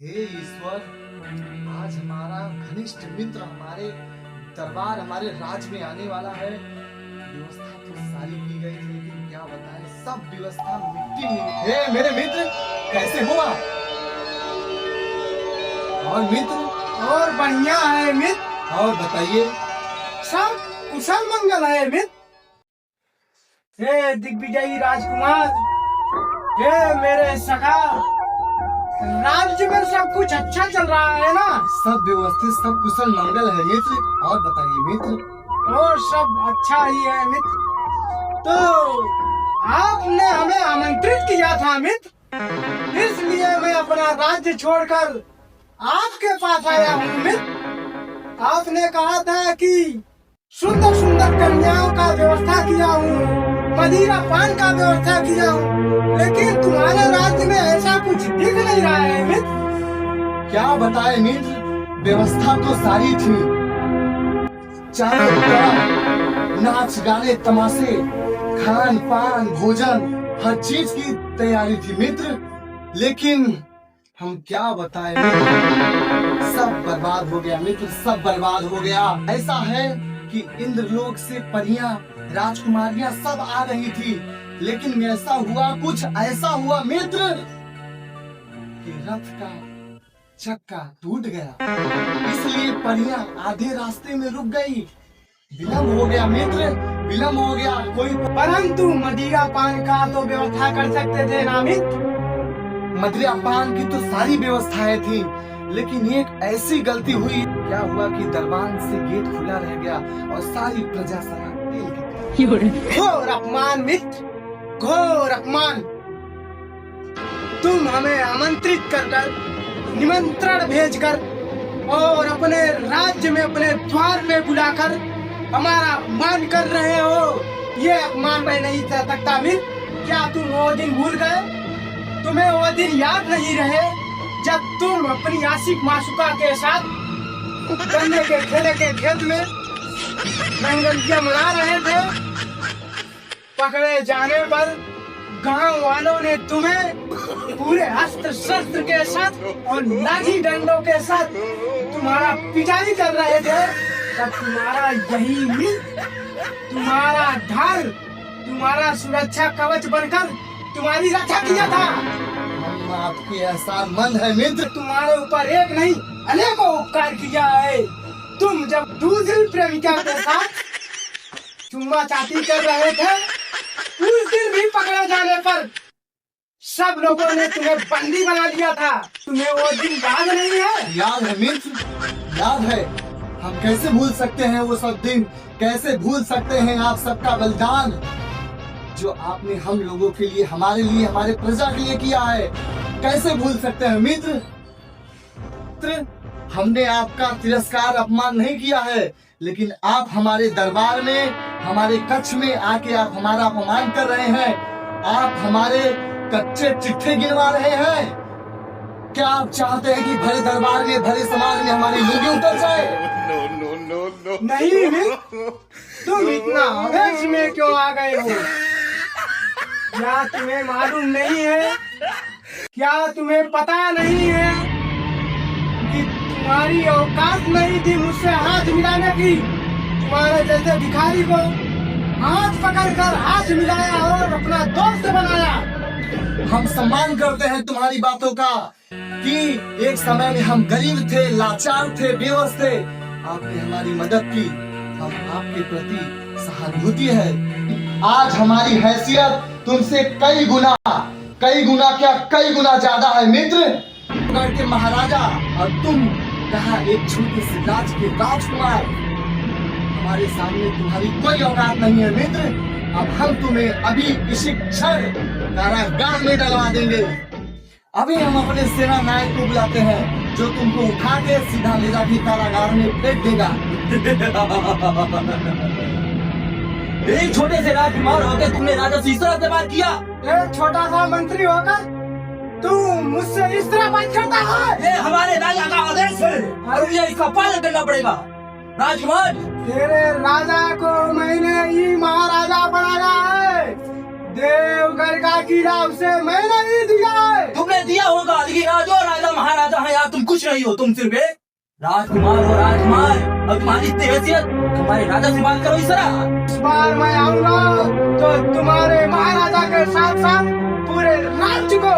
हे ईश्वर, आज हमारा घनिष्ठ मित्र हमारे दरबार हमारे राज में आने वाला है। व्यवस्था तो सारी की गई थी, लेकिन क्या बताएं, सब व्यवस्था मिट्टी में। हे मेरे मित्र, कैसे हो आप? और मित्र? और बढ़िया है मित्र। और बताइए। सब कुशल मंगल है मित्र। हे दिग्विजयी राजकुमार, हे मेरे सखा, राज्य में सब कुछ अच्छा चल रहा है ना? सब व्यवस्थित, सब कुशल मंगल है मित्र। और बताइए मित्र। और सब अच्छा ही है मित्र। तो आपने हमें आमंत्रित किया था मित्र, इसलिए मैं अपना राज्य छोड़कर आपके पास आया हूँ मित्र। आपने कहा था कि सुंदर सुंदर कन्याओं का व्यवस्था किया हूँ, मदिरा पान का व्यवस्था किया हूँ, लेकिन तुम्हारे राज्य में ऐसा कुछ दिख नहीं रहा है मित्र। क्या बताए मित्र, व्यवस्था तो सारी थी। चारों तरफ नाच गाने तमाशे, खान पान भोजन, हर चीज की तैयारी थी मित्र। लेकिन हम क्या बताएं मित्र, सब बर्बाद हो गया मित्र, सब बर्बाद हो गया। ऐसा है कि इंद्रलोक से परियां, राजकुमारियां सब आ रही थी, लेकिन ऐसा हुआ, कुछ ऐसा हुआ मित्र कि रथ का चक्का टूट गया, इसलिए परियां आधे रास्ते में रुक गई। विलंब हो गया मित्र, विलंब हो गया। कोई परंतु मदिरा पान का तो व्यवस्था कर सकते थे ना मित्र। मदिरा पान की तो सारी व्यवस्थाएं थी, लेकिन एक ऐसी गलती हुई। क्या हुआ कि दरबार से गेट खुला रह गया और सारी प्रजा शराब पी गई। घोर अपमान मित्र, घोर अपमान। तुम हमें आमंत्रित कर निमंत्रण भेजकर और अपने राज्य में अपने द्वार पे बुलाकर हमारा अपमान कर रहे हो, ये अपमान मैं नहीं सह सकता मित्र। क्या तुम वो दिन भूल गए? तुम्हें वो दिन याद नहीं रहे जब तुम अपनी आशिक माशुका के साथ गन्ने के ठेले के खेत में रंगरलिया मना रहे थे? पकड़े जाने पर गांव वालों ने तुम्हें पूरे अस्त्र शस्त्र के साथ और लाठी डंडों के साथ तुम्हारा पिटाई कर रहे थे। तब तुम्हारा यही मित्र, तुम्हारा ढाल, तुम्हारा सुरक्षा कवच बनकर तुम्हारी रक्षा किया था। हम आपके एहसानमंद है मित्र। तुम्हारे ऊपर एक नहीं अनेकों उपकार किया है। तुम जब दूसरी प्रेमिका के साथ चुम्मा चाटी कर रहे थे, उस दिन भी पकड़े जाने पर सब लोगों ने तुम्हें बंदी बना लिया था। तुम्हें वो दिन याद नहीं है? याद है मित्र, याद है। हम कैसे भूल सकते हैं वो सब दिन, कैसे भूल सकते हैं आप सबका बलिदान जो आपने हम लोगों के लिए, हमारे लिए, हमारे प्रजा के लिए किया है। कैसे भूल सकते हैं मित्र। हमने आपका तिरस्कार, अपमान नहीं किया है, लेकिन आप हमारे दरबार में, हमारे कक्ष में आके आप हमारा अपमान कर रहे हैं। आप हमारे कच्चे चिट्ठे गिनवा रहे हैं। क्या आप चाहते हैं कि भरे दरबार में, भरे समाज में हमारी लूंगी उतर जाए? नहीं मित्र, तुम इतना आवेश में क्यों आ गए हो? क्या तुम्हें मालूम नहीं है, क्या तुम्हें पता नहीं है कि तुम्हारी औकात नहीं थी मुझसे हाथ मिलाने की? तुम्हारे जैसे भिखारी को हाथ पकड़कर हाथ मिलाया और अपना दोस्त बनाया। हम सम्मान करते हैं तुम्हारी बातों का कि एक समय में हम गरीब थे, लाचार थे, बेबस थे। आपने हमारी मदद की, हम आपके प्रति सहानुभूति है। आज हमारी हैसियत तुमसे कई गुना क्या, कई गुना ज्यादा है मित्र। गढ़ के महाराजा और तुम कहा एक छोटे से राज के राजकुमार। हमारे सामने तुम्हारी कोई औकात नहीं है मित्र। अब हम तुम्हें अभी इसी क्षण कारागार में डलवा देंगे। अभी हम अपने सेना नायक को बुलाते हैं, जो तुमको उठा के सीधा ले जाके कारागार में फेंक देगा। एक छोटे से राजकुमार होकर तुमने राजा से इस तरह से बात किया? एक छोटा सा मंत्री होकर तू मुझसे इस तरह बात करता है? ये हमारे राजा का आदेश है और मुझे इसका पालन करना पड़ेगा। राजकुमार, तेरे राजा को मैंने ही महाराजा बनाया है। देवघर का किला उसे मैंने ही दिया है। तुमने दिया होगा, लेकिन राजो राजा महाराजा है यार, तुम कुछ नहीं हो, तुम सिर्फ एक राजकुमार हो, राजकुमार। और तुम्हारी इतनी हैसियत, तुम्हारे राजा से बात करो इस तरह। इस बार मैं आऊंगा तो तुम्हारे महाराजा के साथ साथ पूरे राज्य को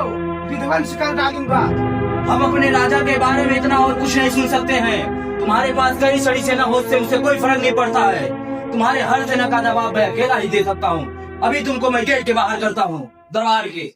विध्वंस कर डालूंगा। हम अपने राजा के बारे में इतना और कुछ नहीं सुन सकते हैं। तुम्हारे पास कई सड़ी सेना हो, उससे मुझे कोई फर्क नहीं पड़ता है। तुम्हारे हर सेना का जवाब मैं अकेला ही दे सकता हूँ। अभी तुमको मैं गेट के बाहर करता हूँ, दरबार के।